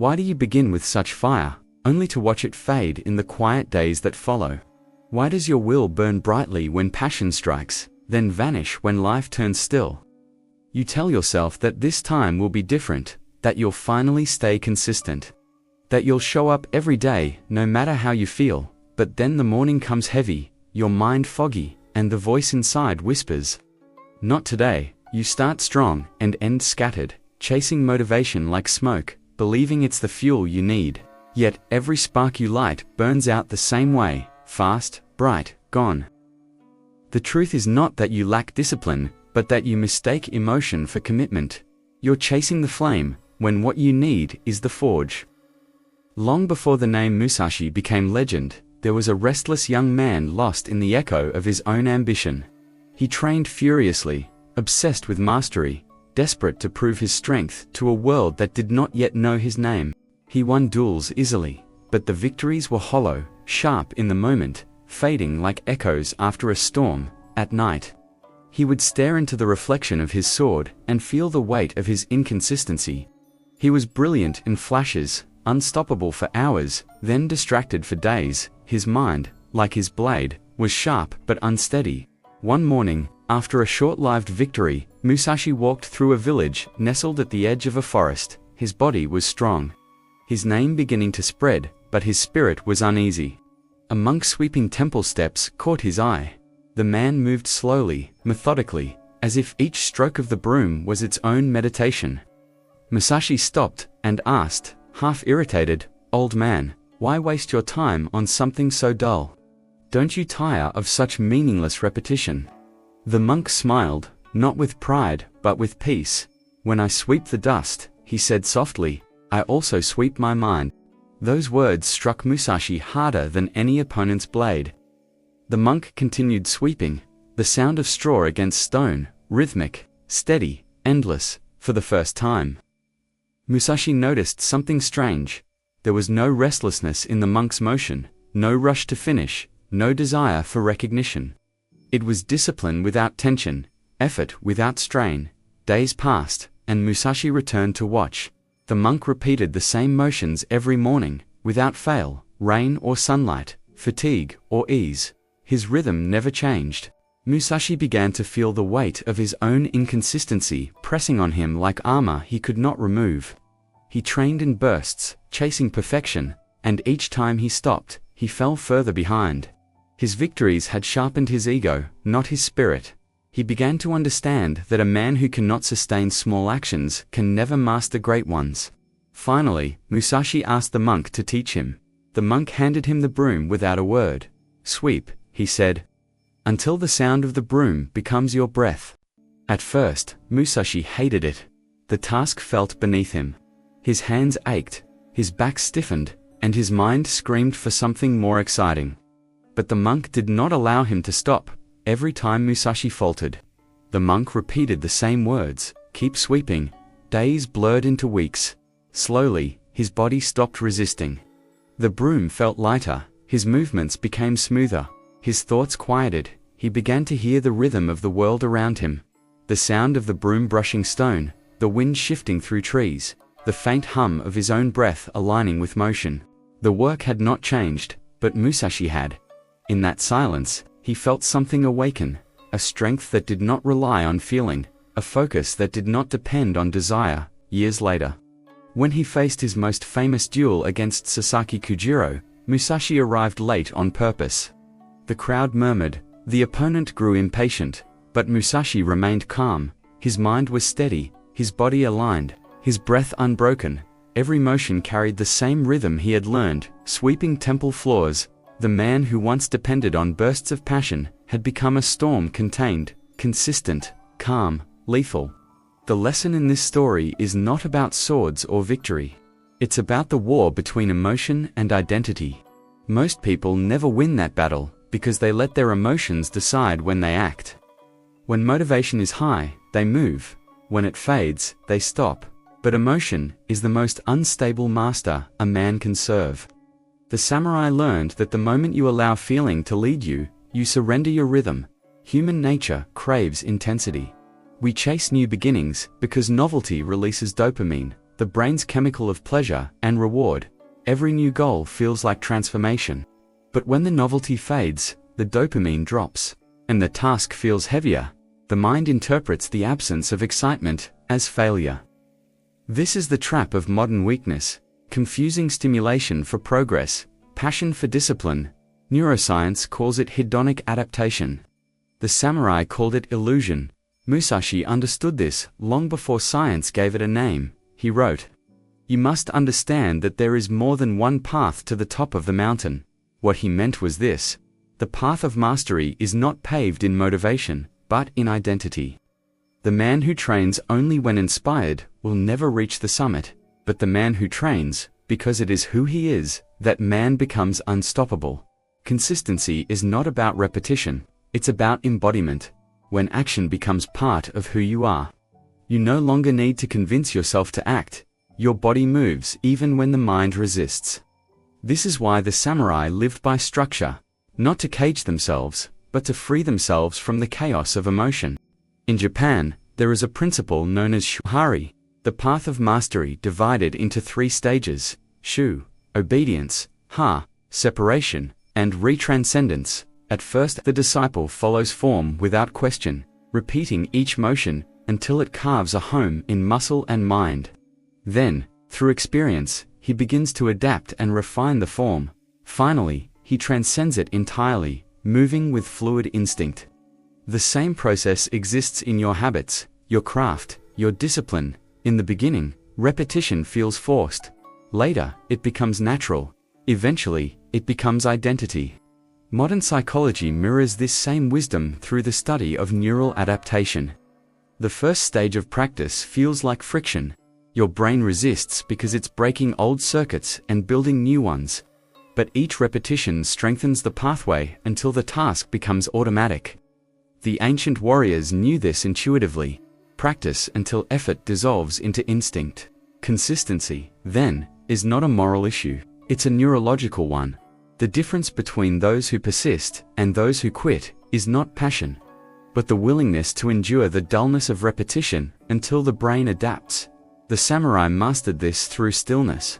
Why do you begin with such fire, only to watch it fade in the quiet days that follow? Why does your will burn brightly when passion strikes, then vanish when life turns still? You tell yourself that this time will be different, that you'll finally stay consistent, that you'll show up every day, no matter how you feel, but then the morning comes heavy, your mind foggy, and the voice inside whispers, "Not today." You start strong and end scattered, chasing motivation like smoke, believing it's the fuel you need. Yet every spark you light burns out the same way, fast, bright, gone. The truth is not that you lack discipline, but that you mistake emotion for commitment. You're chasing the flame, when what you need is the forge. Long before the name Musashi became legend, there was a restless young man lost in the echo of his own ambition. He trained furiously, obsessed with mastery, desperate to prove his strength to a world that did not yet know his name. He won duels easily, but the victories were hollow, sharp in the moment, fading like echoes after a storm. At night, he would stare into the reflection of his sword and feel the weight of his inconsistency. He was brilliant in flashes, unstoppable for hours, then distracted for days. His mind, like his blade, was sharp but unsteady. One morning, after a short-lived victory, Musashi walked through a village nestled at the edge of a forest. His body was strong, his name beginning to spread, but his spirit was uneasy. A monk sweeping temple steps caught his eye. The man moved slowly, methodically, as if each stroke of the broom was its own meditation. Musashi stopped and asked, half irritated, "Old man, why waste your time on something so dull? Don't you tire of such meaningless repetition?" The monk smiled, not with pride, but with peace. "When I sweep the dust," he said softly, "I also sweep my mind." Those words struck Musashi harder than any opponent's blade. The monk continued sweeping, the sound of straw against stone, rhythmic, steady, endless. For the first time, Musashi noticed something strange. There was no restlessness in the monk's motion, no rush to finish, no desire for recognition. It was discipline without tension, effort without strain. Days passed, and Musashi returned to watch. The monk repeated the same motions every morning, without fail, rain or sunlight, fatigue or ease. His rhythm never changed. Musashi began to feel the weight of his own inconsistency pressing on him like armor he could not remove. He trained in bursts, chasing perfection, and each time he stopped, he fell further behind. His victories had sharpened his ego, not his spirit. He began to understand that a man who cannot sustain small actions can never master great ones. Finally, Musashi asked the monk to teach him. The monk handed him the broom without a word. "Sweep," he said, "until the sound of the broom becomes your breath." At first, Musashi hated it. The task felt beneath him. His hands ached, his back stiffened, and his mind screamed for something more exciting. But the monk did not allow him to stop. Every time Musashi faltered, the monk repeated the same words, "Keep sweeping." Days blurred into weeks. Slowly, his body stopped resisting. The broom felt lighter, his movements became smoother, his thoughts quieted. He began to hear the rhythm of the world around him. The sound of the broom brushing stone, the wind shifting through trees, the faint hum of his own breath aligning with motion. The work had not changed, but Musashi had. In that silence, he felt something awaken, a strength that did not rely on feeling, a focus that did not depend on desire. Years later, when he faced his most famous duel against Sasaki Kujiro, Musashi arrived late on purpose. The crowd murmured, the opponent grew impatient, but Musashi remained calm. His mind was steady, his body aligned, his breath unbroken. Every motion carried the same rhythm he had learned, sweeping temple floors. The man who once depended on bursts of passion had become a storm contained, consistent, calm, lethal. The lesson in this story is not about swords or victory. It's about the war between emotion and identity. Most people never win that battle because they let their emotions decide when they act. When motivation is high, they move. When it fades, they stop. But emotion is the most unstable master a man can serve. The samurai learned that the moment you allow feeling to lead you, you surrender your rhythm. Human nature craves intensity. We chase new beginnings because novelty releases dopamine, the brain's chemical of pleasure and reward. Every new goal feels like transformation. But when the novelty fades, the dopamine drops, and the task feels heavier, the mind interprets the absence of excitement as failure. This is the trap of modern weakness, confusing stimulation for progress, passion for discipline. Neuroscience calls it hedonic adaptation. The samurai called it illusion. Musashi understood this long before science gave it a name. He wrote, "You must understand that there is more than one path to the top of the mountain." What he meant was this: the path of mastery is not paved in motivation, but in identity. The man who trains only when inspired will never reach the summit, but the man who trains, because it is who he is, that man becomes unstoppable. Consistency is not about repetition, it's about embodiment. When action becomes part of who you are, you no longer need to convince yourself to act. Your body moves even when the mind resists. This is why the samurai lived by structure, not to cage themselves, but to free themselves from the chaos of emotion. In Japan, there is a principle known as shuhari, the path of mastery divided into 3 stages: shu, obedience; ha, separation; and retranscendence. At first, the disciple follows form without question, repeating each motion until it carves a home in muscle and mind. Then, through experience, he begins to adapt and refine the form. Finally, he transcends it entirely, moving with fluid instinct. The same process exists in your habits, your craft, your discipline. In the beginning, repetition feels forced. Later, it becomes natural. Eventually, it becomes identity. Modern psychology mirrors this same wisdom through the study of neural adaptation. The first stage of practice feels like friction. Your brain resists because it's breaking old circuits and building new ones. But each repetition strengthens the pathway until the task becomes automatic. The ancient warriors knew this intuitively. Practice until effort dissolves into instinct. Consistency, then, is not a moral issue, it's a neurological one. The difference between those who persist and those who quit is not passion, but the willingness to endure the dullness of repetition until the brain adapts. The samurai mastered this through stillness.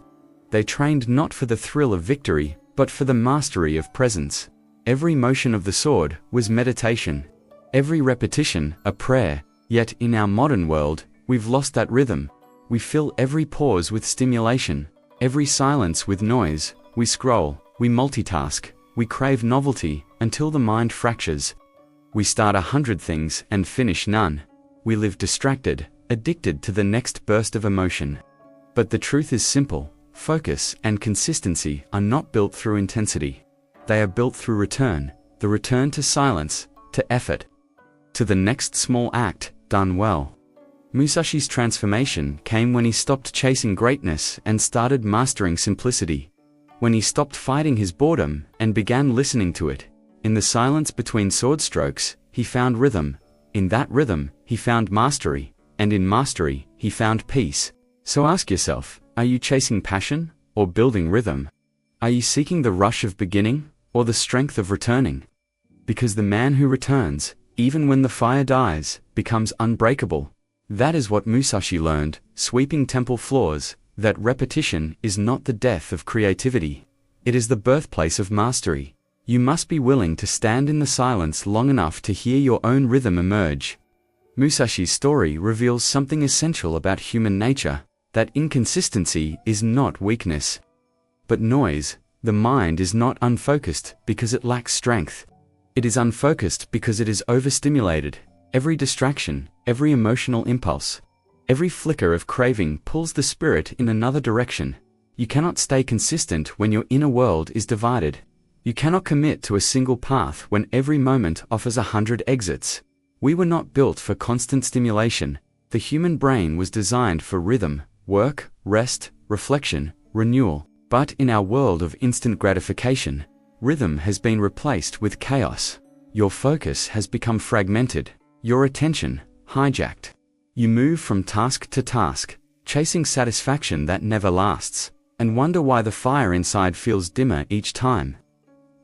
They trained not for the thrill of victory, but for the mastery of presence. Every motion of the sword was meditation. Every repetition, a prayer. Yet in our modern world, we've lost that rhythm. We fill every pause with stimulation, every silence with noise. We scroll, we multitask, we crave novelty until the mind fractures. We start 100 things and finish none. We live distracted, addicted to the next burst of emotion. But the truth is simple: focus and consistency are not built through intensity. They are built through return, the return to silence, to effort, to the next small act, done well. Musashi's transformation came when he stopped chasing greatness and started mastering simplicity. When he stopped fighting his boredom and began listening to it. In the silence between sword strokes, he found rhythm. In that rhythm, he found mastery. And in mastery, he found peace. So ask yourself, are you chasing passion or building rhythm? Are you seeking the rush of beginning or the strength of returning? Because the man who returns, even when the fire dies, becomes unbreakable. That is what Musashi learned, sweeping temple floors, that repetition is not the death of creativity. It is the birthplace of mastery. You must be willing to stand in the silence long enough to hear your own rhythm emerge. Musashi's story reveals something essential about human nature, that inconsistency is not weakness, but noise. The mind is not unfocused because it lacks strength. It is unfocused because it is overstimulated. Every distraction, every emotional impulse, every flicker of craving pulls the spirit in another direction. You cannot stay consistent when your inner world is divided. You cannot commit to a single path when every moment offers 100 exits. We were not built for constant stimulation. The human brain was designed for rhythm, work, rest, reflection, renewal. But in our world of instant gratification, rhythm has been replaced with chaos. Your focus has become fragmented, your attention hijacked. You move from task to task, chasing satisfaction that never lasts, and wonder why the fire inside feels dimmer each time.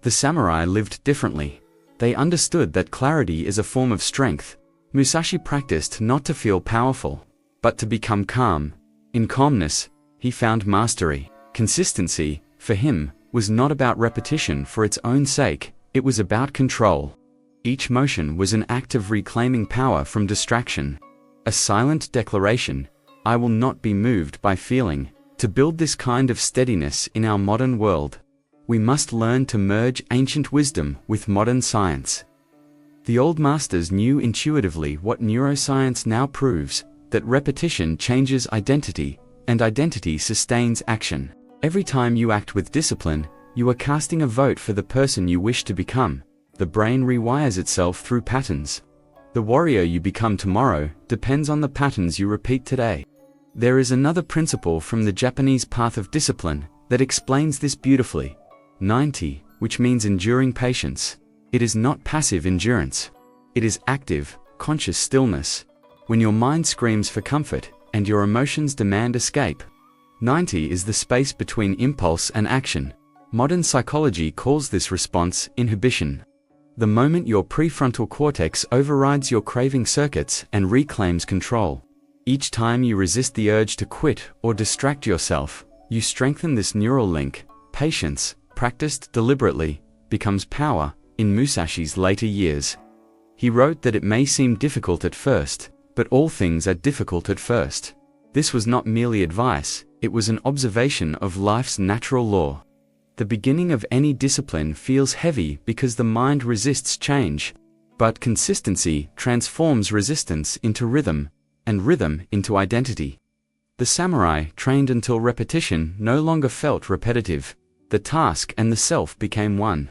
The samurai lived differently. They understood that clarity is a form of strength. Musashi practiced not to feel powerful, but to become calm. In calmness, he found mastery. Consistency, for him, was not about repetition for its own sake, it was about control. Each motion was an act of reclaiming power from distraction. A silent declaration, I will not be moved by feeling. To build this kind of steadiness in our modern world, we must learn to merge ancient wisdom with modern science. The old masters knew intuitively what neuroscience now proves, that repetition changes identity, and identity sustains action. Every time you act with discipline, you are casting a vote for the person you wish to become. The brain rewires itself through patterns. The warrior you become tomorrow depends on the patterns you repeat today. There is another principle from the Japanese path of discipline that explains this beautifully. 90, which means enduring patience. It is not passive endurance. It is active, conscious stillness. When your mind screams for comfort, and your emotions demand escape. 90 is the space between impulse and action. Modern psychology calls this response inhibition. The moment your prefrontal cortex overrides your craving circuits and reclaims control. Each time you resist the urge to quit or distract yourself, you strengthen this neural link. Patience, practiced deliberately, becomes power. In Musashi's later years, he wrote that it may seem difficult at first, but all things are difficult at first. This was not merely advice, it was an observation of life's natural law. The beginning of any discipline feels heavy because the mind resists change, but consistency transforms resistance into rhythm, and rhythm into identity. The samurai trained until repetition no longer felt repetitive. The task and the self became one.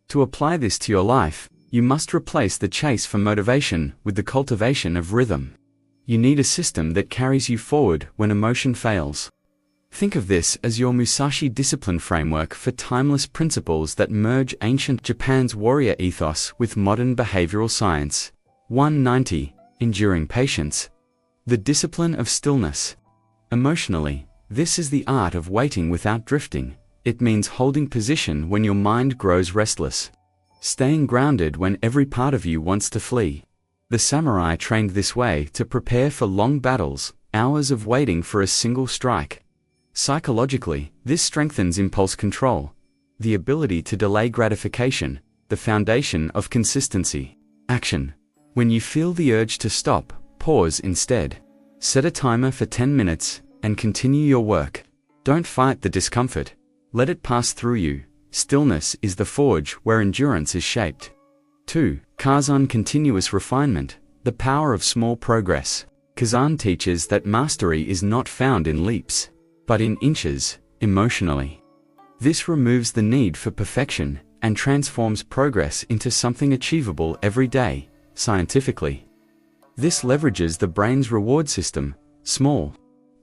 To apply this to your life, you must replace the chase for motivation with the cultivation of rhythm. You need a system that carries you forward when emotion fails. Think of this as your Musashi discipline framework for timeless principles that merge ancient Japan's warrior ethos with modern behavioral science. 190. Enduring patience. The discipline of stillness. Emotionally, this is the art of waiting without drifting. It means holding position when your mind grows restless. Staying grounded when every part of you wants to flee. The samurai trained this way to prepare for long battles, hours of waiting for a single strike. Psychologically, this strengthens impulse control, the ability to delay gratification, the foundation of consistency. Action. When you feel the urge to stop, pause instead. Set a timer for 10 minutes and continue your work. Don't fight the discomfort. Let it pass through you. Stillness is the forge where endurance is shaped. 2. Kaizen continuous refinement, the power of small progress. Kaizen teaches that mastery is not found in leaps, but in inches, emotionally. This removes the need for perfection and transforms progress into something achievable every day, scientifically. This leverages the brain's reward system. Small,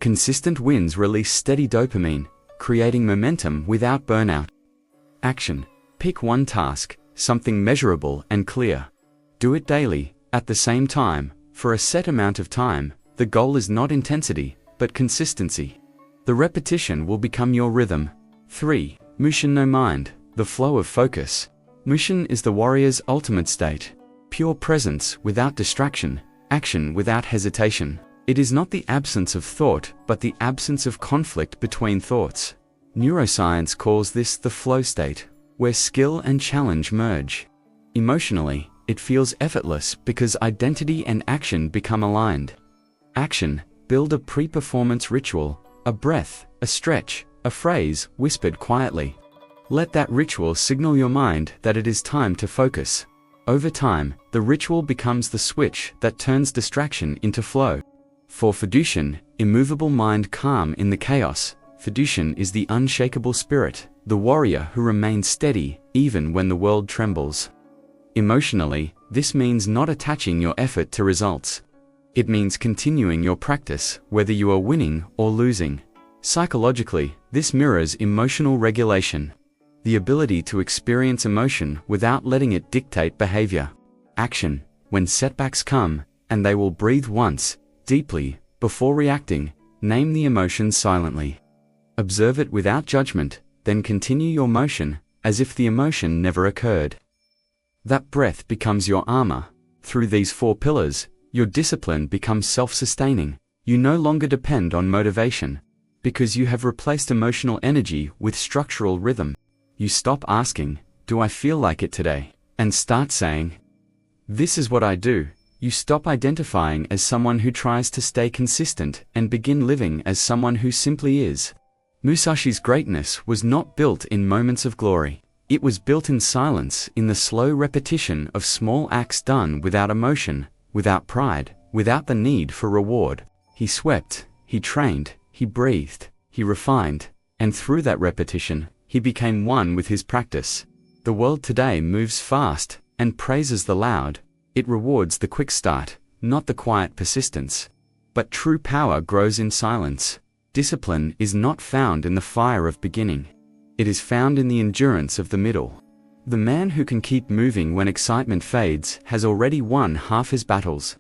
consistent wins release steady dopamine, creating momentum without burnout. Action. Pick one task, something measurable and clear. Do it daily, at the same time, for a set amount of time. The goal is not intensity, but consistency. The repetition will become your rhythm. 3. Mushin no mind, the flow of focus. Mushin is the warrior's ultimate state. Pure presence without distraction, action without hesitation. It is not the absence of thought, but the absence of conflict between thoughts. Neuroscience calls this the flow state, where skill and challenge merge. Emotionally, it feels effortless because identity and action become aligned. Action. Build a pre-performance ritual, a breath, a stretch, a phrase whispered quietly. Let that ritual signal your mind that it is time to focus. Over time, the ritual becomes the switch that turns distraction into flow. For Fiducian, immovable mind calm in the chaos. Fiducian is the unshakable spirit, the warrior who remains steady even when the world trembles. Emotionally, this means not attaching your effort to results. It means continuing your practice, whether you are winning or losing. Psychologically, this mirrors emotional regulation, the ability to experience emotion without letting it dictate behavior. Action. When setbacks come, and they will breathe once, deeply, before reacting, name the emotion silently. Observe it without judgment, then continue your motion, as if the emotion never occurred. That breath becomes your armor. Through these 4 pillars, your discipline becomes self-sustaining. You no longer depend on motivation, because you have replaced emotional energy with structural rhythm. You stop asking, "Do I feel like it today?" and start saying, "This is what I do." You stop identifying as someone who tries to stay consistent and begin living as someone who simply is. Musashi's greatness was not built in moments of glory. It was built in silence, in the slow repetition of small acts done without emotion, without pride, without the need for reward. He swept, he trained, he breathed, he refined, and through that repetition, he became one with his practice. The world today moves fast and praises the loud. It rewards the quick start, not the quiet persistence. But true power grows in silence. Discipline is not found in the fire of beginning. It is found in the endurance of the middle. The man who can keep moving when excitement fades has already won half his battles.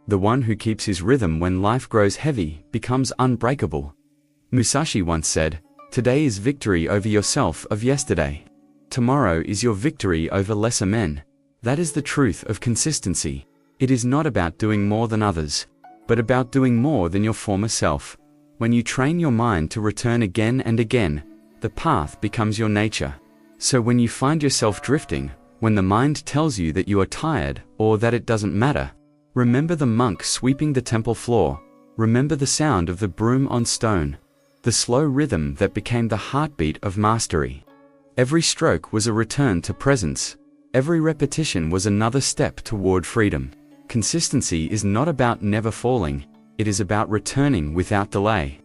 The one who keeps his rhythm when life grows heavy becomes unbreakable. Musashi once said, "Today is victory over yourself of yesterday. Tomorrow is your victory over lesser men." That is the truth of consistency. It is not about doing more than others, but about doing more than your former self. When you train your mind to return again and again, the path becomes your nature. So when you find yourself drifting, when the mind tells you that you are tired or that it doesn't matter, remember the monk sweeping the temple floor. Remember the sound of the broom on stone, the slow rhythm that became the heartbeat of mastery. Every stroke was a return to presence. Every repetition was another step toward freedom. Consistency is not about never falling. It is about returning without delay.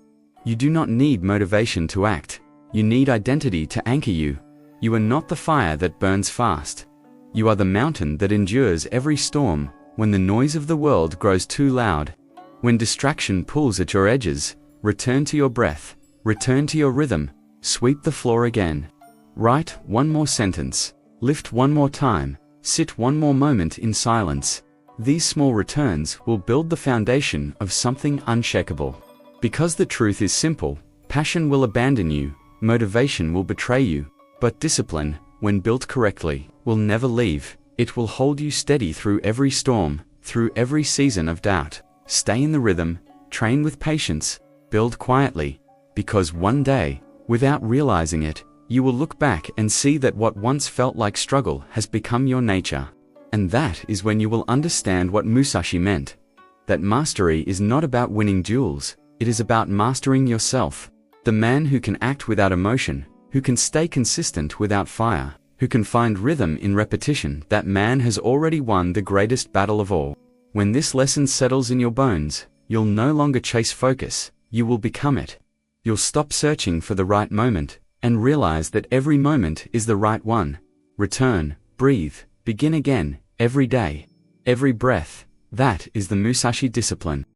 You do not need motivation to act. You need identity to anchor you. You are not the fire that burns fast. You are the mountain that endures every storm. When the noise of the world grows too loud, when distraction pulls at your edges, return to your breath, return to your rhythm, sweep the floor again. Write one more sentence, lift one more time, sit one more moment in silence. These small returns will build the foundation of something unshakable. Because the truth is simple, passion will abandon you, motivation will betray you, but discipline, when built correctly, will never leave. It will hold you steady through every storm, through every season of doubt. Stay in the rhythm, train with patience, build quietly, because one day, without realizing it, you will look back and see that what once felt like struggle has become your nature. And that is when you will understand what Musashi meant. That mastery is not about winning duels, it is about mastering yourself. The man who can act without emotion, who can stay consistent without fire, who can find rhythm in repetition, that man has already won the greatest battle of all. When this lesson settles in your bones, you'll no longer chase focus, you will become it. You'll stop searching for the right moment, and realize that every moment is the right one. Return, breathe, begin again, every day, every breath. That is the Musashi discipline.